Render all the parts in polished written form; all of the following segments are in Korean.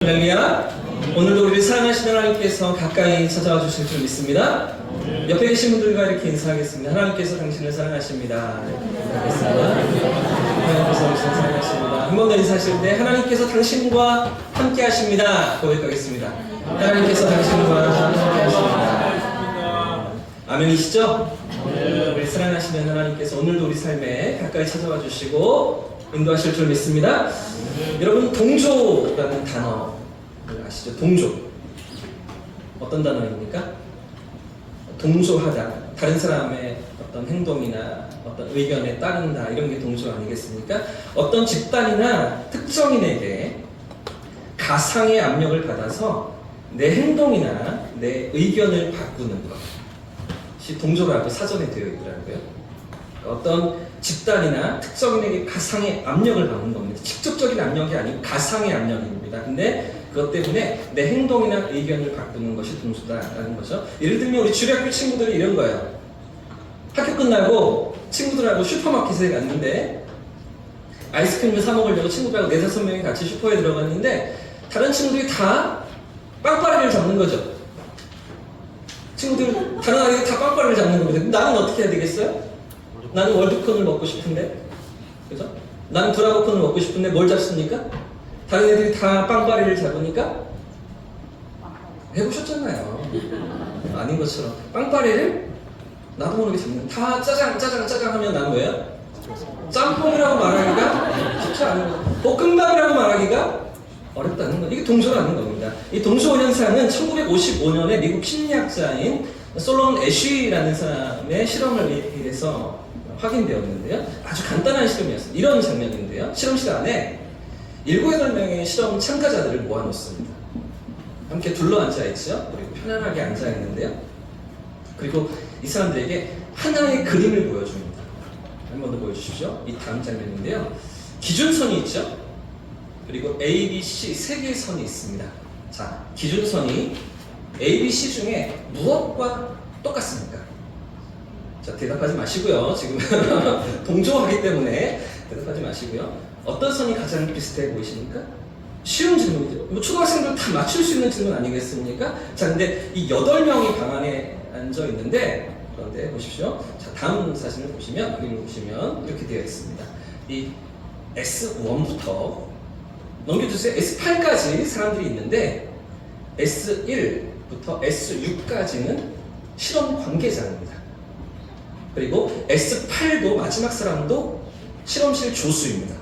할렐루야. 오늘도 우리를 사랑하시는 하나님께서 가까이 찾아와 주실 줄 믿습니다. 옆에 계신 분들과 이렇게 인사하겠습니다. 하나님께서 당신을 사랑하십니다. 하겠습니다. 하나님께서 당신을 사랑하십니다. 한 번 더 인사하실 때 하나님께서 당신과 함께 하십니다. 고백하겠습니다. 하나님께서 당신과 함께 하십니다. 아멘이시죠? 우리 사랑하시는 하나님께서 오늘도 우리 삶에 가까이 찾아와 주시고 인도하실 줄 믿습니다. 여러분, 동조라는 단어 아시죠? 동조. 어떤 단어입니까? 동조하다. 다른 사람의 어떤 행동이나 어떤 의견에 따른다. 이런 게 동조 아니겠습니까? 어떤 집단이나 특정인에게 가상의 압력을 받아서 내 행동이나 내 의견을 바꾸는 것이 동조라고 사전에 되어 있더라고요. 어떤 집단이나 특정인에게 가상의 압력을 받는 겁니다. 직접적인 압력이 아니고 가상의 압력입니다. 근데 그것 때문에 내 행동이나 의견을 바꾸는 것이 동조다라는 거죠. 예를 들면 우리 주일학교 친구들이 이런 거예요. 학교 끝나고 친구들하고 슈퍼마켓에 갔는데 아이스크림을 사 먹으려고 친구들하고 4-5명이 같이 슈퍼에 들어갔는데 다른 친구들이 다 빵빠레를 잡는 거죠. 친구들 다른 아이들이 다 빵빠레를 잡는 겁니다. 나는 어떻게 해야 되겠어요? 나는 월드콘을 먹고 싶은데, 그죠? 나는 브라보콘을 먹고 싶은데 뭘 잡습니까? 다른 애들이 다 빵빠리를 잡으니까 해보셨잖아요. 아닌 것처럼 빵빠리를 나도 모르게 잡는. 다 짜장 하면 나는 뭐예요? 짬뽕이라고 말하기가 쉽지 않은 거. 볶음밥이라고 말하기가 어렵다는 거. 이게 동조라는 겁니다. 이 동조 현상은 1955년에 미국 심리학자인 솔로몬 애쉬라는 사람의 실험을 의해서 확인되었는데요. 아주 간단한 실험이었습니다. 이런 장면인데요. 실험실 안에 7-8명의 실험 참가자들을 모아놓습니다. 함께 둘러앉아 있죠. 그리고 편안하게 앉아 있는데요. 그리고 이 사람들에게 하나의 그림을 보여줍니다. 한 번 더 보여주십시오. 이 다음 장면인데요. 기준선이 있죠. 그리고 A, B, C 3개의 선이 있습니다. 자, 기준선이 A, B, C 중에 무엇과 똑같습니까? 자, 대답하지 마시고요. 지금 동조하기 때문에 대답하지 마시고요. 어떤 선이 가장 비슷해 보이십니까? 쉬운 질문이죠. 뭐 초등학생들 다 맞출 수 있는 질문 아니겠습니까? 자, 근데 이 8명이 방 안에 앉아 있는데, 그런데 보십시오. 자, 다음 사진을 보시면, 그림을 보시면 이렇게 되어 있습니다. 이 S1부터 넘겨주세요. S8까지 사람들이 있는데 S1부터 S6까지는 실험 관계자입니다. 그리고 S8도 마지막 사람도 실험실 조수입니다.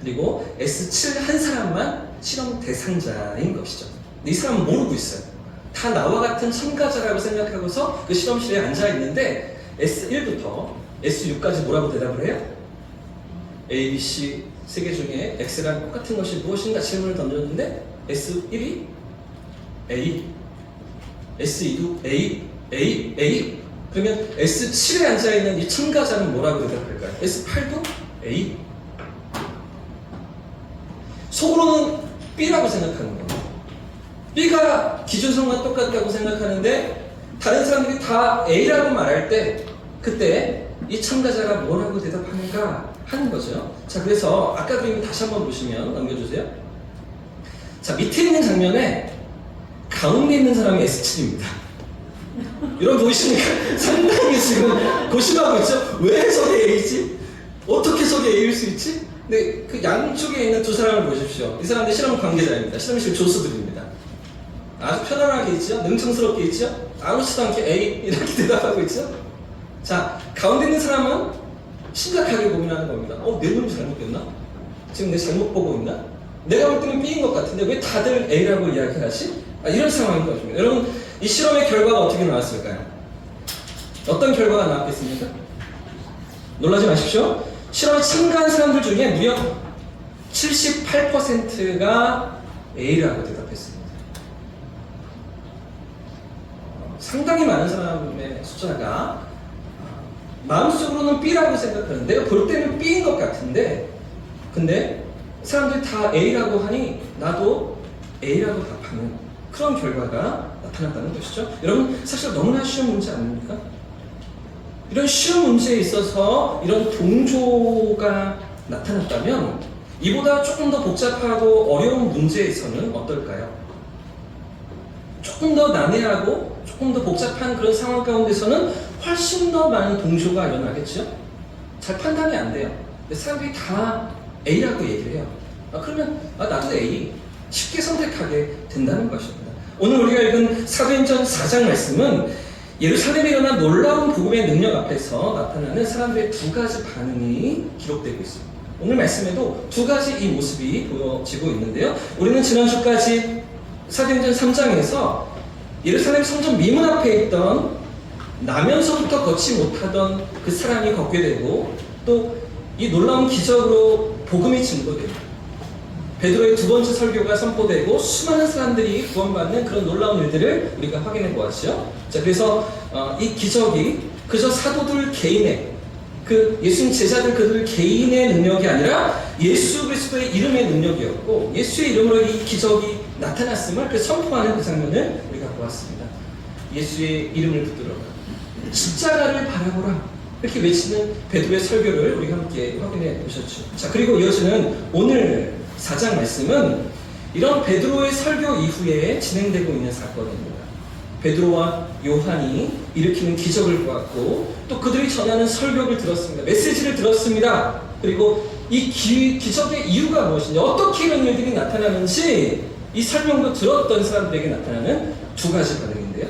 그리고 S7 한 사람만 실험 대상자인 것이죠. 이 사람은 모르고 있어요. 다 나와 같은 참가자라고 생각하고서 그 실험실에 앉아 있는데 S1부터 S6까지 뭐라고 대답을 해요? A, B, C 3개 중에 X랑 똑같은 것이 무엇인가 질문을 던졌는데 S1이 A, S2도 A. 그러면 S7에 앉아있는 이 참가자는 뭐라고 대답할까요? S8도 A. 속으로는 B라고 생각하는 거예요. B가 기준선과 똑같다고 생각하는데 다른 사람들이 다 A라고 말할 때 그때 이 참가자가 뭐라고 대답하는가 하는 거죠. 자, 그래서 아까 그림 다시 한번 보시면 넘겨주세요. 자, 밑에 있는 장면에 가운데 있는 사람이 S7입니다. 여러분 보이십니까? 상당히 지금 고심하고 있죠? 왜 저게 A지? 어떻게 저게 A일 수 있지? 근데 그 양쪽에 있는 두 사람을 보십시오. 이 사람들 실험 관계자입니다. 실험실 조수들입니다. 아주 편안하게 있죠? 능청스럽게 있죠? 아무렇지도 않게 A 이렇게 대답하고 있죠? 자, 가운데 있는 사람은 심각하게 고민하는 겁니다. 내 눈이 잘못됐나? 지금 내 잘못 보고 있나? 내가 볼 때는 B인 것 같은데 왜 다들 A라고 이야기하지? 이런 상황인 것입니다. 여러분, 이 실험의 결과가 어떻게 나왔을까요? 어떤 결과가 나왔겠습니까? 놀라지 마십시오. 실험에 참가한 사람들 중에 무려 78%가 A라고 대답했습니다. 상당히 많은 사람의 숫자가 마음속으로는 B라고 생각하는데 내가 볼 때는 B인 것 같은데 근데 사람들이 다 A라고 하니 나도 A라고 답하는 그런 결과가 나타났다는 것이죠. 여러분, 사실 너무나 쉬운 문제 아닙니까? 이런 쉬운 문제에 있어서 이런 동조가 나타났다면 이보다 조금 더 복잡하고 어려운 문제에서는 어떨까요? 조금 더 난해하고 조금 더 복잡한 그런 상황 가운데서는 훨씬 더 많은 동조가 일어나겠죠? 잘 판단이 안 돼요. 근데 사람들이 다 A라고 얘기를 해요. 그러면 나도 A 쉽게 선택하게 된다는 것입니다. 오늘 우리가 읽은 사도행전 4장 말씀은 예루살렘에 일어난 놀라운 복음의 능력 앞에서 나타나는 사람들의 두 가지 반응이 기록되고 있습니다. 오늘 말씀에도 두 가지 이 모습이 보여지고 있는데요. 우리는 지난주까지 사도행전 3장에서 예루살렘 성전 미문 앞에 있던 나면서부터 걷지 못하던 그 사람이 걷게 되고 또 이 놀라운 기적으로 복음이 증거되고 베드로의 두 번째 설교가 선포되고 수많은 사람들이 구원받는 그런 놀라운 일들을 우리가 확인해 보았죠. 자, 그래서 이 기적이 그저 사도들 개인의 그 예수님 제자들 그들 개인의 능력이 아니라 예수 그리스도의 이름의 능력이었고 예수의 이름으로 이 기적이 나타났음을 그 선포하는 그 장면을 우리가 보았습니다. 예수의 이름을 붙들어라, 십자가를 바라보라, 이렇게 외치는 베드로의 설교를 우리가 함께 확인해 보셨죠. 자, 그리고 이어지는 오늘 4장 말씀은 이런 베드로의 설교 이후에 진행되고 있는 사건입니다. 베드로와 요한이 일으키는 기적을 보았고 또 그들이 전하는 설교를 들었습니다. 메시지를 들었습니다. 그리고 이 기적의 이유가 무엇인지, 어떻게 이런 일들이 나타나는지 이 설명도 들었던 사람들에게 나타나는 두 가지 반응인데요.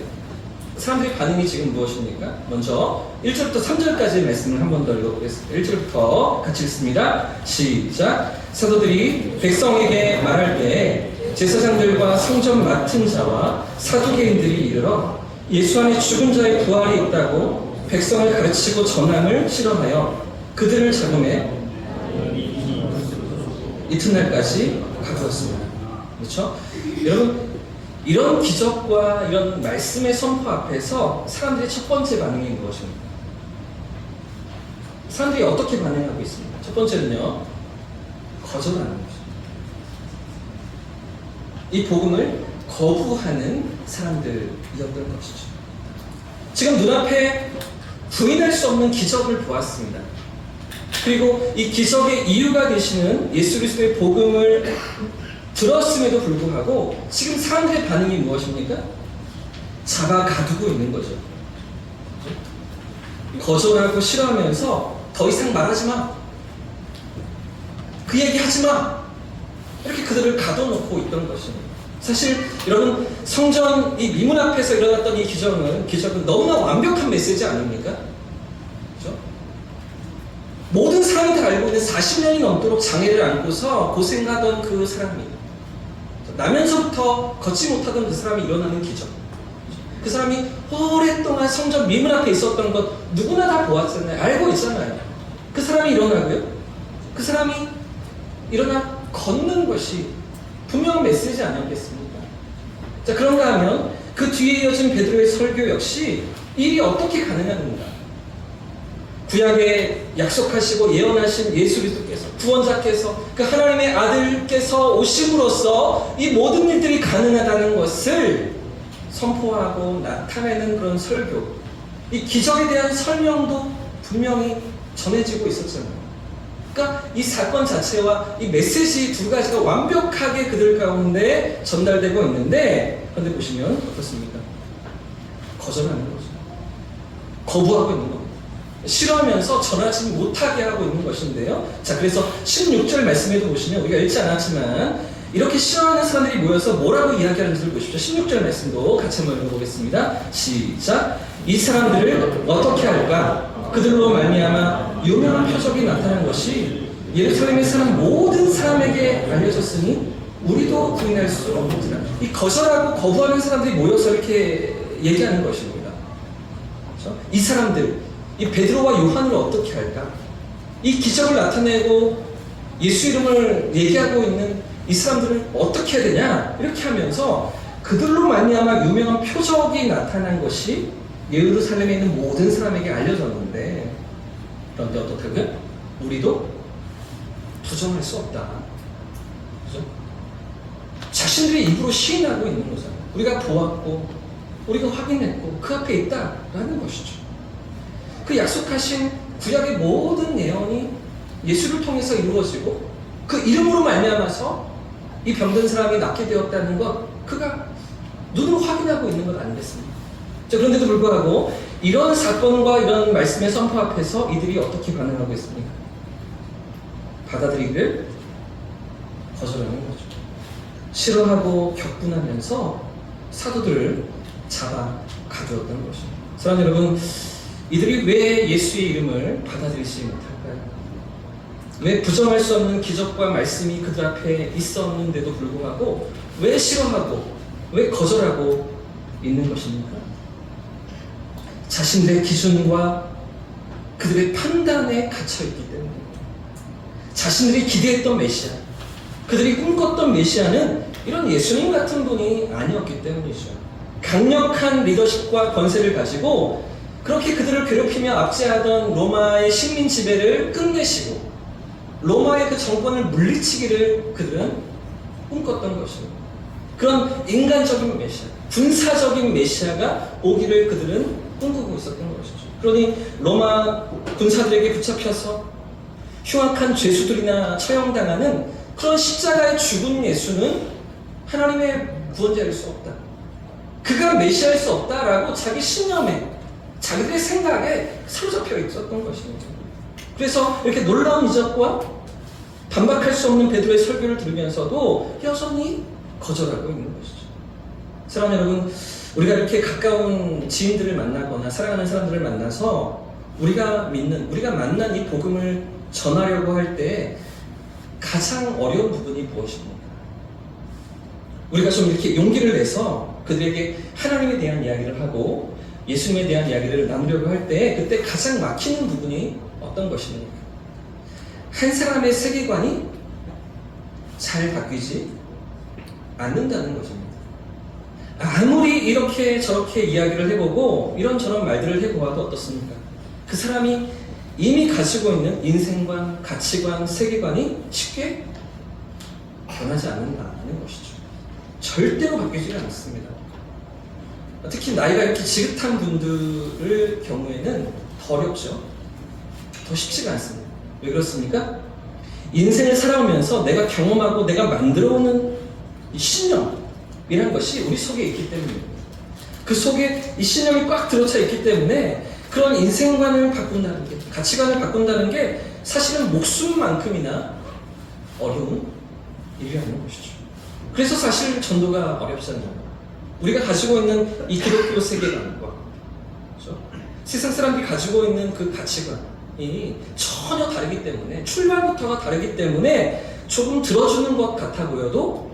사람들의 반응이 지금 무엇입니까? 먼저 1절부터 3절까지의 말씀을 한 번 더 읽어보겠습니다. 1절부터 같이 읽습니다. 시작. 사도들이 백성에게 말할 때 제사장들과 성전 맡은 자와 사두개인들이 이르러 예수 안에 죽은 자의 부활이 있다고 백성을 가르치고 전함을 실험하여 그들을 잡음에 이튿날까지 가두었습니다. 그렇죠? 여러분, 이런 기적과 이런 말씀의 선포 앞에서 사람들의 첫 번째 반응이 무엇입니까? 사람들이 어떻게 반응하고 있습니까? 첫 번째는요, 거절하는 거죠. 이 복음을 거부하는 사람들이었던 것이죠. 지금 눈앞에 부인할 수 없는 기적을 보았습니다. 그리고 이 기적의 이유가 되시는 예수 그리스도의 복음을 들었음에도 불구하고 지금 사람들의 반응이 무엇입니까? 잡아 가두고 있는 거죠. 거절하고 싫어하면서 더 이상 말하지 마, 그 얘기 하지 마, 이렇게 그들을 가둬놓고 있던 것입니다. 사실 여러분, 성전 이 미문 앞에서 일어났던 이 기적은 너무나 완벽한 메시지 아닙니까? 그렇죠? 모든 사람이 다 알고 있는 40년이 넘도록 장애를 안고서 고생하던 그 사람이, 나면서부터 걷지 못하던 그 사람이 일어나는 기적, 그 사람이 오랫동안 성전 미문 앞에 있었던 것 누구나 다 보았잖아요. 알고 있잖아요. 그 사람이 일어나고요, 그 사람이 일어나 걷는 것이 분명한 메시지 아니었겠습니까? 자, 그런가 하면 그 뒤에 이어진 베드로의 설교 역시 일이 어떻게 가능한가? 구약에 약속하시고 예언하신 예수 그리스도께서, 구원자께서, 그 하나님의 아들께서 오심으로써 이 모든 일들이 가능하다는 것을 선포하고 나타내는 그런 설교, 이 기적에 대한 설명도 분명히 전해지고 있었잖아요. 그러니까 이 사건 자체와 이 메시지 두 가지가 완벽하게 그들 가운데 전달되고 있는데, 그런데 보시면 어떻습니까? 거절하는 거죠. 거부하고 있는 겁니다. 싫어하면서 전하지 못하게 하고 있는 것인데요. 자, 그래서 16절 말씀에도 보시면 우리가 읽지 않았지만 이렇게 싫어하는 사람들이 모여서 뭐라고 이야기하는지를 보십시오. 16절 말씀도 같이 한번 읽어보겠습니다. 시작. 이 사람들을 어떻게 할까? 그들로 말미암아 유명한 표적이 나타난 것이 예루살렘에 사는 모든 사람에게 알려졌으니 우리도 부인할 수 없느니라. 이 거절하고 거부하는 사람들이 모여서 이렇게 얘기하는 것입니다. 그렇죠? 이 사람들, 이 베드로와 요한을 어떻게 할까? 이 기적을 나타내고 예수 이름을 얘기하고 있는 이 사람들을 어떻게 해야 되냐? 이렇게 하면서 그들로 말미암아 유명한 표적이 나타난 것이 예루살렘에 있는 모든 사람에게 알려졌는데, 그런데 어떻다고요? 우리도 부정할 수 없다. 그죠? 자신들의 입으로 시인하고 있는 거잖아요. 우리가 보았고 우리가 확인했고 그 앞에 있다라는 것이죠. 그 약속하신 구약의 모든 예언이 예수를 통해서 이루어지고 그 이름으로 말미암아서 이 병든 사람이 낫게 되었다는 것, 그가 눈으로 확인하고 있는 것 아니겠습니까? 자, 그런데도 불구하고 이런 사건과 이런 말씀의 선포 앞에서 이들이 어떻게 반응하고 있습니까? 받아들이기를 거절하는 거죠. 싫어하고 격분하면서 사도들을 잡아 가두었던 것입니다. 사랑하는 여러분, 이들이 왜 예수의 이름을 받아들이지 못할까요? 왜 부정할 수 없는 기적과 말씀이 그들 앞에 있었는데도 불구하고 왜 싫어하고 왜 거절하고 있는 것입니까? 자신들의 기준과 그들의 판단에 갇혀있기 때문에, 자신들이 기대했던 메시아, 그들이 꿈꿨던 메시아는 이런 예수님 같은 분이 아니었기 때문이죠. 강력한 리더십과 권세를 가지고 그렇게 그들을 괴롭히며 압제하던 로마의 식민 지배를 끝내시고 로마의 그 정권을 물리치기를 그들은 꿈꿨던 것입니다. 그런 인간적인 메시아, 군사적인 메시아가 오기를 그들은 꿈꾸고 있었던 것이죠. 그러니 로마 군사들에게 붙잡혀서 흉악한 죄수들이나 처형당하는 그런 십자가에 죽은 예수는 하나님의 구원자일 수 없다, 그가 메시아일 수 없다라고 자기 신념에, 자기들의 생각에 사로잡혀 있었던 것입니다. 그래서 이렇게 놀라운 이적과 반박할 수 없는 베드로의 설교를 들으면서도 여전히 거절하고 있는 것이죠. 사랑하는 여러분, 우리가 이렇게 가까운 지인들을 만나거나 사랑하는 사람들을 만나서 우리가 믿는, 우리가 만난 이 복음을 전하려고 할 때 가장 어려운 부분이 무엇입니까? 우리가 좀 이렇게 용기를 내서 그들에게 하나님에 대한 이야기를 하고 예수님에 대한 이야기를 나누려고 할 때 그때 가장 막히는 부분이 어떤 것입니까? 한 사람의 세계관이 잘 바뀌지 않는다는 것입니다. 아무리 이렇게 저렇게 이야기를 해보고 이런저런 말들을 해보아도 어떻습니까? 그 사람이 이미 가지고 있는 인생관, 가치관, 세계관이 쉽게 변하지 않는다는 것이죠. 절대로 바뀌지 않습니다. 특히 나이가 이렇게 지긋한 분들의 경우에는 더 어렵죠. 더 쉽지가 않습니다. 왜 그렇습니까? 인생을 살아오면서 내가 경험하고 내가 만들어오는 이 신념이라는 것이 우리 속에 있기 때문입니다. 그 속에 이 신념이 꽉 들어차 있기 때문에 그런 인생관을 바꾼다는 게, 가치관을 바꾼다는 게 사실은 목숨만큼이나 어려운 일이라는 것이죠. 그래서 사실 전도가 어렵잖아요. 우리가 가지고 있는 이 기독교 세계관과, 그렇죠? 세상 사람들이 가지고 있는 그 가치관이 전혀 다르기 때문에, 출발부터가 다르기 때문에 조금 들어주는 것 같아 보여도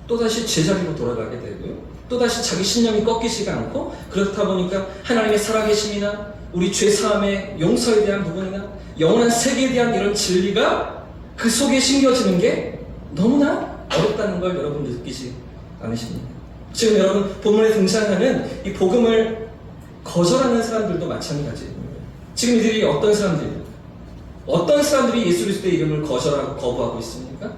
또다시 제자리로 돌아가게 되고요. 또다시 자기 신념이 꺾이지가 않고, 그렇다 보니까 하나님의 살아계심이나 우리 죄사함의 용서에 대한 부분이나 영원한 세계에 대한 이런 진리가 그 속에 심겨지는 게 너무나 어렵다는 걸 여러분 느끼지 않으십니까? 지금 여러분 본문에 등장하는 이 복음을 거절하는 사람들도 마찬가지입니다. 지금 이들이 어떤 사람들입니까? 어떤 사람들이 예수 그리스도의 이름을 거절하고 거부하고 있습니까?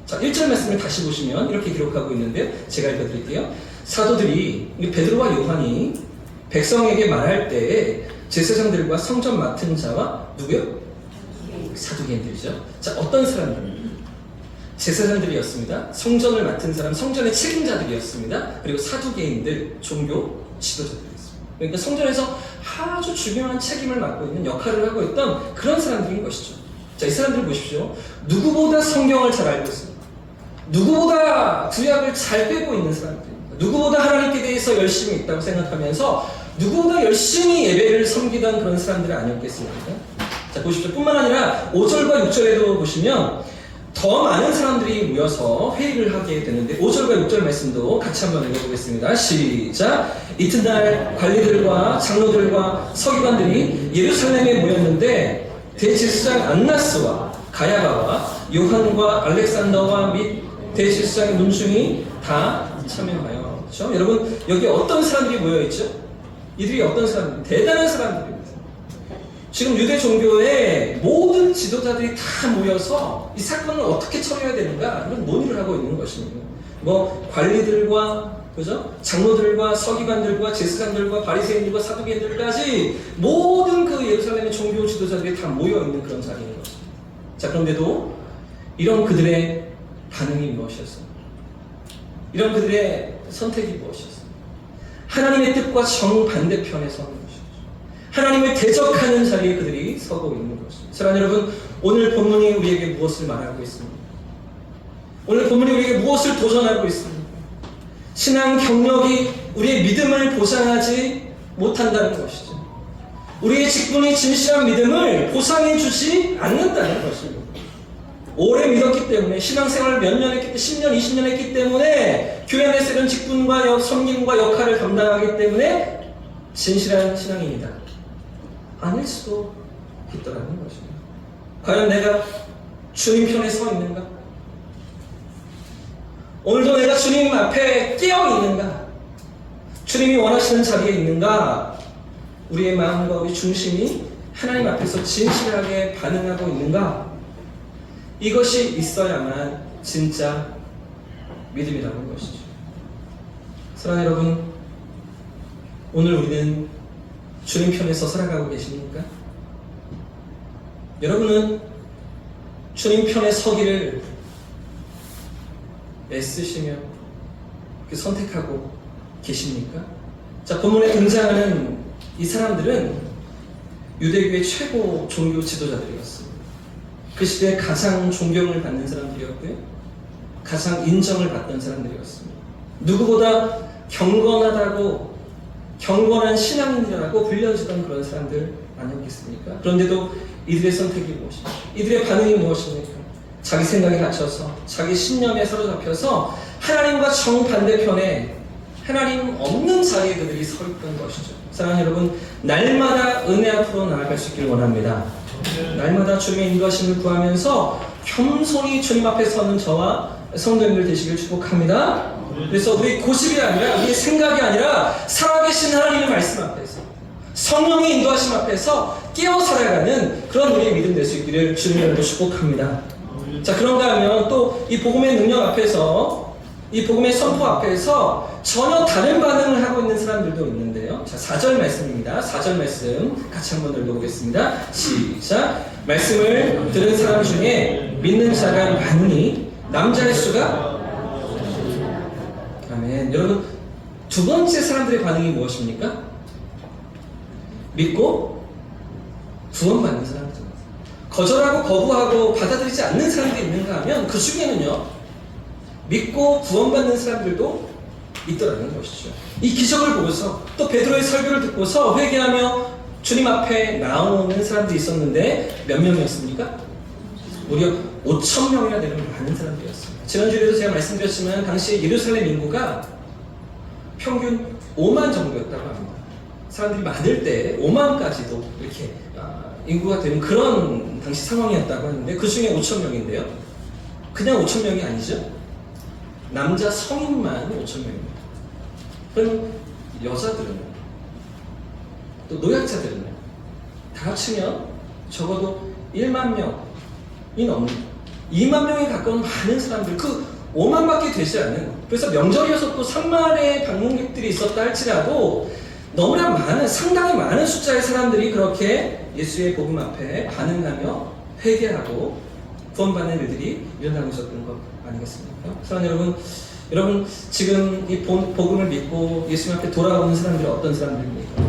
자, 1절 말씀을 다시 보시면 이렇게 기록하고 있는데요. 제가 읽어드릴게요. 사도들이, 베드로와 요한이 백성에게 말할 때에 제사장들과 성전 맡은 자와 누구요? 사두개인들이죠. 자, 어떤 사람들입니까? 제사장들이었습니다. 성전을 맡은 사람, 성전의 책임자들이었습니다. 그리고 사두개인들, 종교 지도자들이었습니다. 그러니까 성전에서 아주 중요한 책임을 맡고 있는 역할을 하고 있던 그런 사람들인 것이죠. 자, 이 사람들 보십시오. 누구보다 성경을 잘 알고 있습니다. 누구보다 구약을 잘 빼고 있는 사람들입니다. 누구보다 하나님께 대해서 열심히 있다고 생각하면서 누구보다 열심히 예배를 섬기던 그런 사람들이 아니었겠습니까? 자, 보십시오. 뿐만 아니라 5절과 6절에도 보시면 더 많은 사람들이 모여서 회의를 하게 되는데 5절과 6절 말씀도 같이 한번 읽어보겠습니다. 시작! 이튿날 관리들과 장로들과 서기관들이 예루살렘에 모였는데 대제사장 안나스와 가야바와 요한과 알렉산더와 및 대제사장의 문중이 다 참여하여, 그렇죠? 여러분, 여기 어떤 사람들이 모여있죠? 이들이 어떤 사람들? 대단한 사람들입니다. 지금 유대 종교의 모든 지도자들이 다 모여서 이 사건을 어떻게 처리해야 되는가 이런 논의를 하고 있는 것입니다. 뭐 관리들과, 그죠? 장로들과 서기관들과 제사장들과 바리새인들과 사두개인들까지 모든 그 예루살렘의 종교 지도자들이 다 모여 있는 그런 자리인 것입니다. 자, 그런데도 이런 그들의 반응이 무엇이었습니까? 이런 그들의 선택이 무엇이었습니까? 하나님의 뜻과 정반대편에 서는 것이죠. 하나님을 대적하는 자리에 그들이 서고 있는 것입니다. 사랑하는 여러분, 오늘 본문이 우리에게 무엇을 말하고 있습니까? 오늘 본문이 우리에게 무엇을 도전하고 있습니까? 신앙 경력이 우리의 믿음을 보장하지 못한다는 것이죠. 우리의 직분이 진실한 믿음을 보상해 주지 않는다는 것입니다. 오래 믿었기 때문에, 신앙생활을 몇 년 했기 때문에, 10년, 20년 했기 때문에, 교회 안에서 이런 직분과 섬김과 역할을 감당하기 때문에 진실한 신앙인이다, 아닐 수도 있더라는 것입니다. 과연 내가 주님 편에 서 있는가? 오늘도 내가 주님 앞에 깨어 있는가? 주님이 원하시는 자리에 있는가? 우리의 마음과 우리 중심이 하나님 앞에서 진실하게 반응하고 있는가? 이것이 있어야만 진짜 믿음이라는 것이죠. 사랑하는 여러분, 오늘 우리는 주님 편에서 살아가고 계십니까? 여러분은 주님 편에 서기를 애쓰시며 선택하고 계십니까? 자, 본문에 등장하는 이 사람들은 유대교의 최고 종교 지도자들이었습니다. 그 시대에 가장 존경을 받는 사람들이었고요, 가장 인정을 받던 사람들이었습니다. 누구보다 경건한 신앙인이라고 불려지던 그런 사람들 아니었겠습니까? 그런데도 이들의 선택이 무엇입니까? 이들의 반응이 무엇입니까? 자기 생각에 갇혀서, 자기 신념에 사로잡혀서 하나님과 정반대편에, 하나님 없는 자리에 그들이 서 있던 것이죠. 사랑하는 여러분, 날마다 은혜 앞으로 나아갈 수 있기를 원합니다. 날마다 주님의 인도하심을 구하면서 겸손히 주님 앞에 서는 저와 성도님들 되시길 축복합니다. 그래서 우리 고집이 아니라, 우리의 생각이 아니라 살아계신 하나님의 말씀 앞에서, 성령의 인도하심 앞에서 깨어 살아가는 그런 우리의 믿음 될 수 있기를 주님으로 축복합니다. 자, 그런가 하면 또 이 복음의 능력 앞에서, 이 복음의 선포 앞에서 전혀 다른 반응을 하고 있는 사람들도 있는데요. 자, 4절 말씀입니다. 4절 말씀 같이 한번 읽어보겠습니다. 시작. 말씀을 들은 사람 중에 믿는 자가 많으니 남자의 수가, 아멘. 여러분, 두 번째 사람들의 반응이 무엇입니까? 믿고 구원받는 사람들. 거절하고 거부하고 받아들이지 않는 사람들이 있는가 하면 그 중에는요, 믿고 구원받는 사람들도 있더라는 것이죠. 이 기적을 보고서, 또 베드로의 설교를 듣고서 회개하며 주님 앞에 나오는 사람들이 있었는데 몇 명이었습니까? 무려 5,000명이나 되는 많은 사람들이었습니다. 지난주에도 제가 말씀드렸지만 당시 예루살렘 인구가 평균 5만 정도였다고 합니다. 사람들이 많을 때 5만까지도 이렇게 인구가 되는 그런 당시 상황이었다고 하는데, 그 중에 5,000명인데요. 그냥 5,000명이 아니죠. 남자 성인만 5,000명입니다. 그럼 여자들은, 또 노약자들은 다 합치면 적어도 1만 명이 넘는, 2만 명에 가까운 많은 사람들, 그 5만밖에 되지 않는, 그래서 명절이어서 또 3만의 방문객들이 있었다 할지라도 너무나 많은, 상당히 많은 숫자의 사람들이 그렇게 예수의 복음 앞에 반응하며 회개하고 구원받는 일들이 일어나고 있었던 것 아니겠습니까? 사랑하는 여러분 지금 이 복음을 믿고 예수님 앞에 돌아오는 사람들은 어떤 사람들입니까?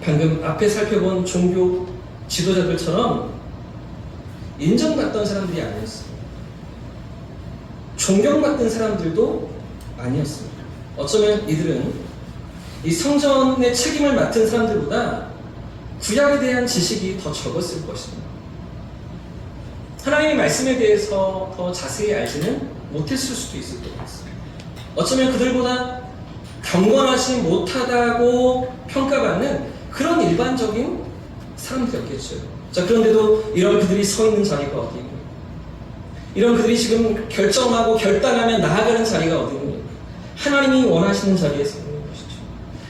방금 앞에 살펴본 종교 지도자들처럼 인정받던 사람들이 아니었습니다. 존경받던 사람들도 아니었습니다. 어쩌면 이들은 이 성전의 책임을 맡은 사람들보다 구약에 대한 지식이 더 적었을 것입니다. 하나님의 말씀에 대해서 더 자세히 알지는 못했을 수도 있을 것 같습니다. 어쩌면 그들보다 경건하지 못하다고 평가받는 그런 일반적인 사람들이었겠죠. 자, 그런데도 이런 그들이 서 있는 자리가 어디입니까? 이런 그들이 지금 결정하고 결단하며 나아가는 자리가 어디입니까? 하나님이 원하시는 자리에 서 있는 것이죠.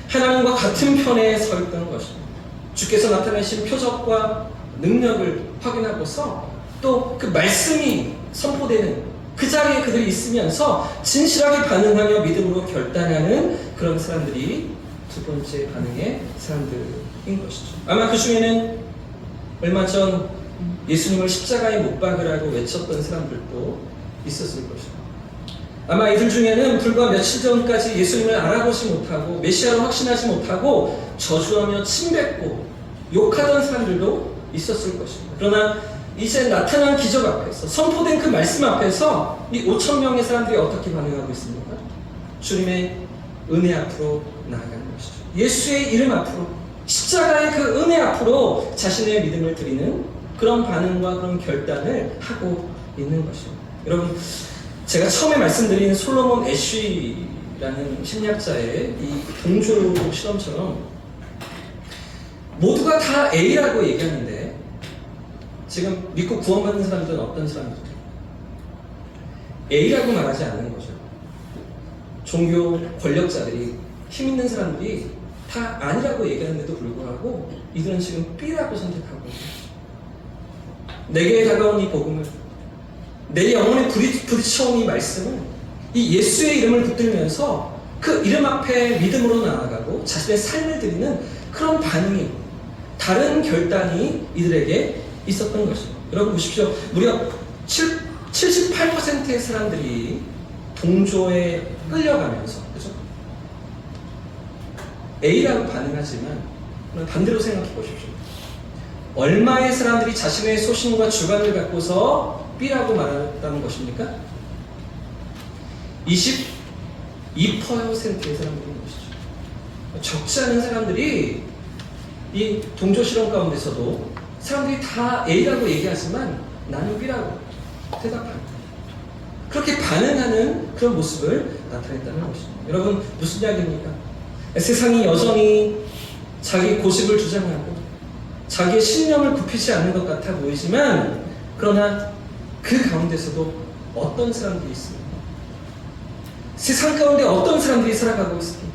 하나님과 같은 편에 서 있던 것입니다. 주께서 나타내신 표적과 능력을 확인하고서 또 그 말씀이 선포되는 그 자리에 그들이 있으면서 진실하게 반응하며 믿음으로 결단하는 그런 사람들이 두 번째 반응의 사람들인 것이죠. 아마 그 중에는 얼마 전 예수님을 십자가에 못 박으라고 외쳤던 사람들도 있었을 것입니다. 아마 이들 중에는 불과 며칠 전까지 예수님을 알아보지 못하고 메시아로 확신하지 못하고 저주하며 침뱉고 욕하던 사람들도 있었을 것입니다. 그러나 이제 나타난 기적 앞에서, 선포된 그 말씀 앞에서 이 5천 명의 사람들이 어떻게 반응하고 있습니까? 주님의 은혜 앞으로 나아가는 것이죠. 예수의 이름 앞으로, 십자가의 그 은혜 앞으로 자신의 믿음을 드리는 그런 반응과 그런 결단을 하고 있는 것입니다. 여러분, 제가 처음에 말씀드린 솔로몬 애쉬라는 심리학자의 이 동조 실험처럼 모두가 다 A라고 얘기하는데 지금 믿고 구원받는 사람들은 어떤 사람들이죠? A라고 말하지 않는 거죠. 종교 권력자들이, 힘 있는 사람들이 다 아니라고 얘기하는데도 불구하고 이들은 지금 B라고 선택하고 내게 다가온 이 복음을, 내 영혼에 부딪혀온 이 말씀을, 이 예수의 이름을 붙들면서 그 이름 앞에 믿음으로 나아가고 자신의 삶을 드리는 그런 반응이, 다른 결단이 이들에게 있었던 것입니다. 여러분 보십시오. 무려 78%의 사람들이 동조에 끌려가면서, 그죠? A라고 반응하지만 반대로 생각해 보십시오. 얼마의 사람들이 자신의 소신과 주관을 갖고서 B라고 말했다는 것입니까? 22%의 사람들인 것이죠. 적지 않은 사람들이 이 동조 실험 가운데서도 사람들이 다 A라고 얘기하지만 나는 B라고 대답합니다. 그렇게 반응하는 그런 모습을 나타냈다는 것입니다. 여러분, 무슨 이야기입니까? 세상이 여전히 자기 고집을 주장하고 자기의 신념을 굽히지 않는 것 같아 보이지만, 그러나 그 가운데서도 어떤 사람들이 있습니다. 세상 가운데 어떤 사람들이 살아가고 있습니다.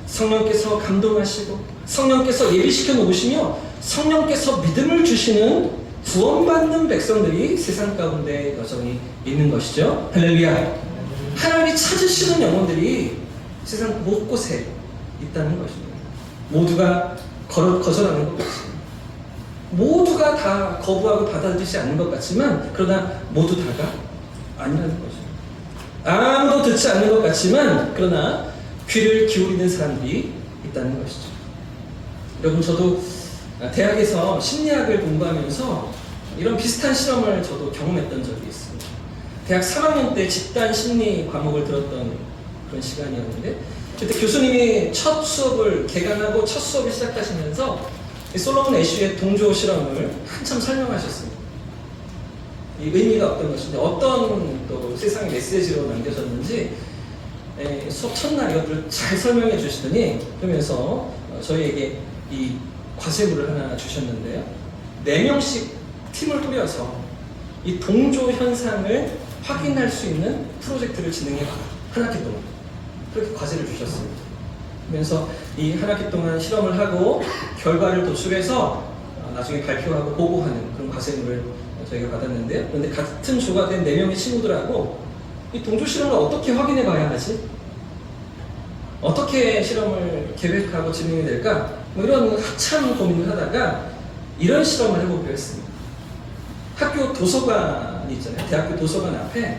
성령께서 감동하시고 성령께서 예비시켜 놓으시며 성령께서 믿음을 주시는 구원받는 백성들이 세상 가운데 여전히 있는 것이죠. 할렐루야. 하나님이 찾으시는 영혼들이 세상 곳곳에 있다는 것입니다. 모두가 거절하는 것 같습니다. 모두가 다 거부하고 받아들이지 않는 것 같지만, 그러나 모두 다가 아니라는 거죠. 아무도 듣지 않는 것 같지만 그러나 귀를 기울이는 사람들이 있다는 것이죠. 여러분, 저도 대학에서 심리학을 공부하면서 이런 비슷한 실험을 저도 경험했던 적이 있습니다. 대학 3학년 때 집단 심리 과목을 들었던 그런 시간이었는데, 그때 교수님이 첫 수업을 개강하고 첫 수업을 시작하시면서 솔로몬 애쉬의 동조 실험을 한참 설명하셨습니다. 이 의미가 어떤 것인지, 어떤 또 세상의 메시지로 남겨졌는지 수업 첫날 이것들을 잘 설명해 주시더니, 그러면서 저희에게 이 과제물을 하나 주셨는데요. 4명씩 팀을 꾸려서 이 동조 현상을 확인할 수 있는 프로젝트를 진행해봐라. 한 학기 동안. 그렇게 과제를 주셨습니다. 그러면서 이 한 학기 동안 실험을 하고 결과를 도출해서 나중에 발표하고 보고하는 그런 과제물을 저희가 받았는데요. 그런데 같은 조가 된 4명의 친구들하고 이 동조 실험을 어떻게 확인해 봐야 하지? 어떻게 실험을 계획하고 진행이 될까? 뭐 이런 한참 고민을 하다가 이런 실험을 해보기로 했습니다. 학교 도서관이 있잖아요. 대학교 도서관 앞에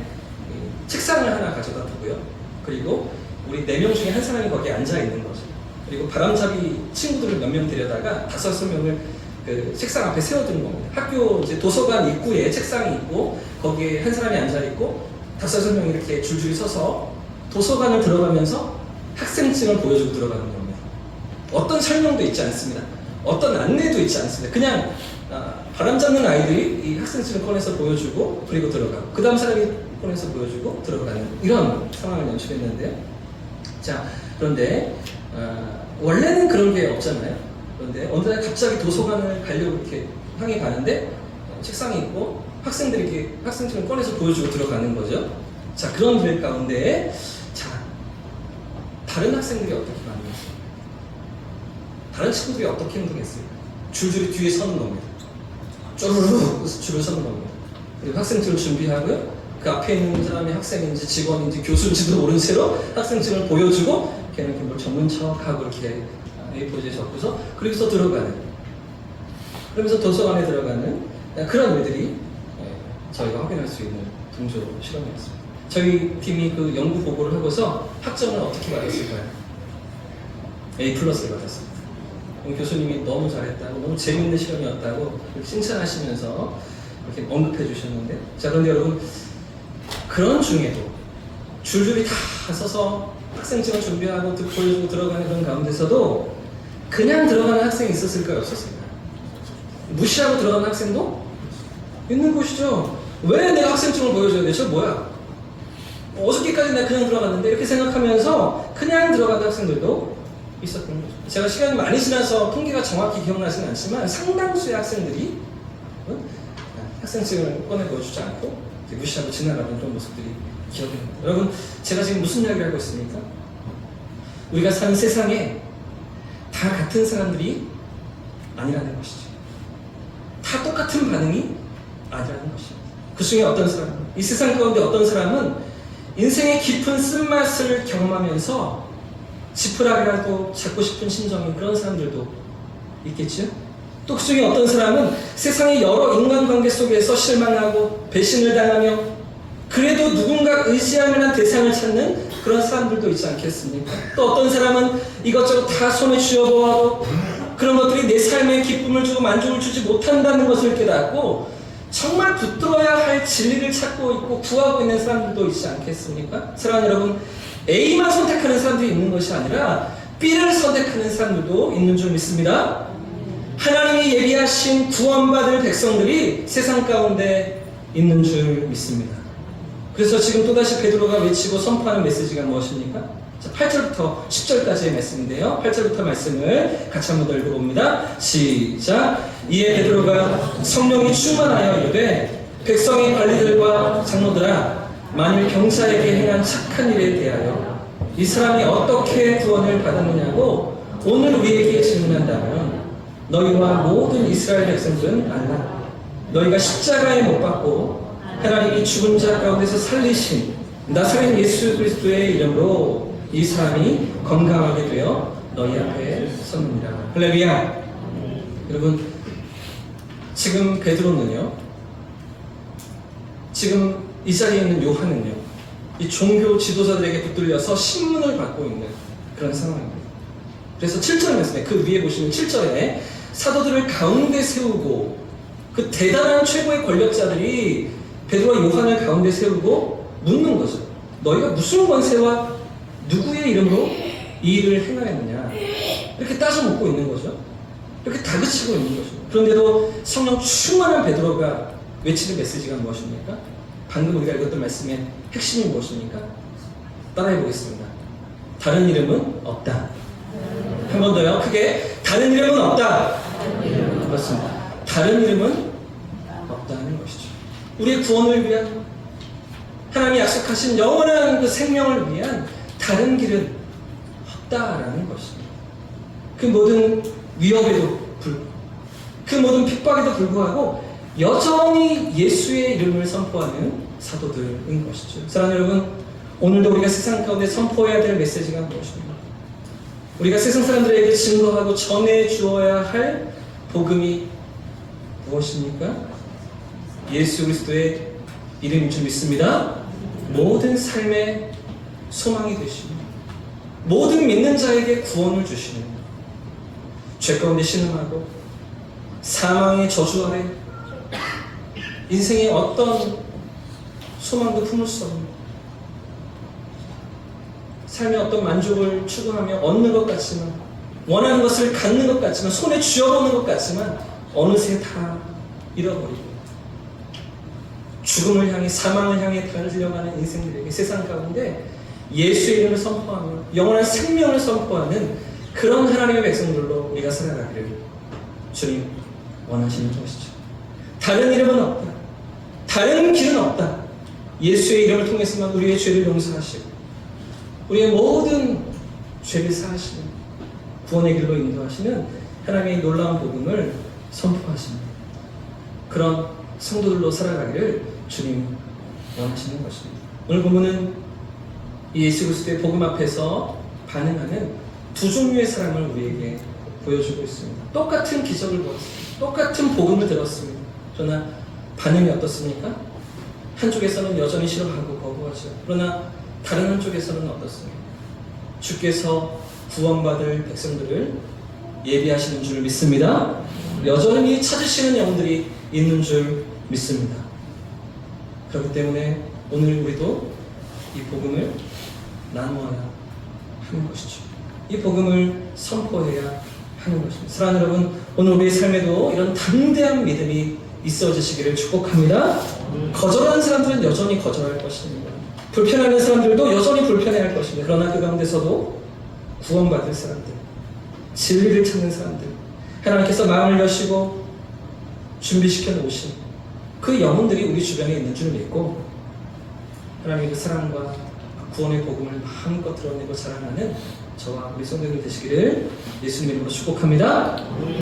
책상을 하나 가져다 두고요. 그리고 우리 4명 중에 한 사람이 거기에 앉아 있는 거죠. 그리고 바람잡이 친구들을 몇 명 데려다가 5명을 그 책상 앞에 세워두는 겁니다. 학교 이제 도서관 입구에 책상이 있고 거기에 한 사람이 앉아 있고 5명이 이렇게 줄줄이 서서 도서관을 들어가면서 학생증을 보여주고 들어가는 겁니다. 어떤 설명도 있지 않습니다. 어떤 안내도 있지 않습니다. 그냥 바람 잡는 아이들이 이 학생증을 꺼내서 보여주고 그리고 들어가고, 그 다음 사람이 꺼내서 보여주고 들어가는 이런 상황을 연출했는데요. 자, 그런데 원래는 그런 게 없잖아요. 그런데 어느 날 갑자기 도서관을 가려고 이렇게 향해 가는데 책상이 있고 학생들이 이렇게 학생증을 꺼내서 보여주고 들어가는 거죠. 자, 그런 길 가운데 다른 학생들이 어떻게 반응했어요? 다른 친구들이 어떻게 행동했어요? 줄줄이 뒤에 서는 겁니다. 쪼르르 줄을 서는 겁니다. 그리고 학생증을 준비하고요. 그 앞에 있는 사람이 학생인지 직원인지 교수인지도 모른 채로 학생증을 보여주고 걔는 이렇게 뭘 전문 척하고 이렇게 A4지에 적고서 그리고서 들어가는, 그러면서 도서관에 들어가는 그런 일들이 저희가 확인할 수 있는 동조 실험이었습니다. 저희 팀이 그 연구 보고를 하고서 학점을 어떻게 받았을까요? A+를 받았습니다. 교수님이 너무 잘했다고, 너무 재밌는 실험이었다고 칭찬하시면서 이렇게 언급해 주셨는데, 자, 그런데 여러분, 그런 중에도 줄줄이 다 써서 학생증을 준비하고 보여주고 들어가는 그런 가운데서도 그냥 들어가는 학생이 있었을까요? 없었을까요? 무시하고 들어가는 학생도 있는 것이죠. 왜 내가 학생증을 보여줘야 돼? 저 뭐야? 어저께까지 내가 그냥 들어갔는데, 이렇게 생각하면서 그냥 들어가는 학생들도 있었던 거죠. 제가 시간이 많이 지나서 통계가 정확히 기억나지는 않지만 상당수의 학생들이 학생증을 꺼내 보여주지 않고 무시하고 지나가는 그런 모습들이 기억이 납니다. 여러분, 제가 지금 무슨 이야기를 하고 있습니까? 우리가 사는 세상에 다 같은 사람들이 아니라는 것이죠. 다 똑같은 반응이 아니라는 것이죠. 그 중에 어떤 사람, 이 세상 가운데 어떤 사람은 인생의 깊은 쓴맛을 경험하면서 지푸라기라도 잡고 싶은 심정인 그런 사람들도 있겠죠. 또 그 중에 어떤 사람은 세상의 여러 인간관계 속에서 실망하고 배신을 당하며 그래도 누군가 의지할 만한 대상을 찾는 그런 사람들도 있지 않겠습니까? 또 어떤 사람은 이것저것 다 손에 쥐어보아도 그런 것들이 내 삶에 기쁨을 주고 만족을 주지 못한다는 것을 깨닫고 정말 붙들어야 할 진리를 찾고 있고 구하고 있는 사람들도 있지 않겠습니까? 사랑하는 여러분, A만 선택하는 사람들이 있는 것이 아니라 B를 선택하는 사람들도 있는 줄 믿습니다. 하나님이 예비하신 구원받을 백성들이 세상 가운데 있는 줄 믿습니다. 그래서 지금 또다시 베드로가 외치고 선포하는 메시지가 무엇입니까? 자, 8절부터 10절까지의 말씀인데요. 8절부터 말씀을 같이 한번 더 읽어봅니다. 시작! 이에 베드로가 성령이 충만하여 이르되 백성의 관리들과 장로들아, 만일 경사에게 행한 착한 일에 대하여 이 사람이 어떻게 구원을 받았느냐고 오늘 우리에게 질문한다면 너희와 모든 이스라엘 백성들은 알라. 너희가 십자가에 못 박고 하나님이 죽은 자 가운데서 살리신 나사렛 예수 그리스도의 이름으로 이 사람이 건강하게 되어 너희 앞에 섰느니라. 할렐루야. 여러분, 지금 베드로는요, 지금 이 자리에 있는 요한은요, 이 종교 지도자들에게 붙들려서 신문을 받고 있는 그런 상황입니다. 그래서 7절 말씀에, 그 위에 보시면 7절에 사도들을 가운데 세우고 그 대단한 최고의 권력자들이 베드로와 요한을 가운데 세우고 묻는 거죠. 너희가 무슨 권세와 누구의 이름으로 이 일을 행하였느냐, 이렇게 따져 묻고 있는 거죠. 이렇게 다그치고 있는 거죠. 그런데도 성령 충만한 베드로가 외치는 메시지가 무엇입니까? 방금 우리가 읽었던 말씀의 핵심이 무엇입니까? 따라해 보겠습니다. 다른 이름은 없다. 한 번 더요. 크게. 다른 이름은 없다. 그렇습니다. 다른 이름은 없다는 것이죠. 우리의 구원을 위한, 하나님이 약속하신 영원한 그 생명을 위한 다른 길은 없다라는 것입니다. 그 모든 위협에도 불구하고, 그 모든 핍박에도 불구하고 여전히 예수의 이름을 선포하는 사도들인 것이죠. 사랑하는 여러분, 오늘도 우리가 세상 가운데 선포해야 될 메시지가 무엇입니까? 우리가 세상 사람들에게 증거하고 전해 주어야 할 복음이 무엇입니까? 예수 그리스도의 이름인 줄 믿습니다. 모든 삶의 소망이 되시는, 모든 믿는 자에게 구원을 주시는, 죄 가운데 신음하고 사망의 저주 아래 인생의 어떤 소망도 품을 수 없는, 삶의 어떤 만족을 추구하며 얻는 것 같지만, 원하는 것을 갖는 것 같지만, 손에 쥐어보는 것 같지만 어느새 다 잃어버리고 죽음을 향해, 사망을 향해 달려가는 인생들에게 세상 가운데 예수의 이름을 선포하며 영원한 생명을 선포하는 그런 하나님의 백성들로 우리가 살아가기를 주님 원하시는 것이죠. 다른 이름은 없다. 다른 길은 없다. 예수의 이름을 통해서만 우리의 죄를 용서하시고 우리의 모든 죄를 사하시는, 구원의 길로 인도하시는 하나님의 놀라운 복음을 선포하십니다. 그런 성도들로 살아가기를 주님 원하시는 것입니다. 오늘 본문은 예수 그리스도의 복음 앞에서 반응하는 두 종류의 사람을 우리에게 보여주고 있습니다. 똑같은 기적을 보았습니다. 똑같은 복음을 들었습니다. 그러나 반응이 어떻습니까? 한쪽에서는 여전히 싫어하고 거부하죠. 그러나 다른 한쪽에서는 어떻습니까? 주께서 구원받을 백성들을 예비하시는 줄 믿습니다. 여전히 찾으시는 영혼들이 있는 줄 믿습니다. 그렇기 때문에 오늘 우리도 이 복음을 나누어야 하는 것이죠. 이 복음을 선포해야 하는 것입니다. 사랑하는 여러분, 오늘 우리의 삶에도 이런 담대한 믿음이 있어지시기를 축복합니다. 거절하는 사람들은 여전히 거절할 것입니다. 불편해하는 사람들도 여전히 불편해할 것입니다. 그러나 그 가운데서도 구원받을 사람들, 진리를 찾는 사람들, 하나님께서 마음을 여시고 준비시켜 놓으신 그 영혼들이 우리 주변에 있는 줄 믿고 하나님의 그 사랑과 구원의 복음을 마음껏 드러내고 자랑하는 저와 우리 성도님들 되시기를 예수님 이름으로 축복합니다.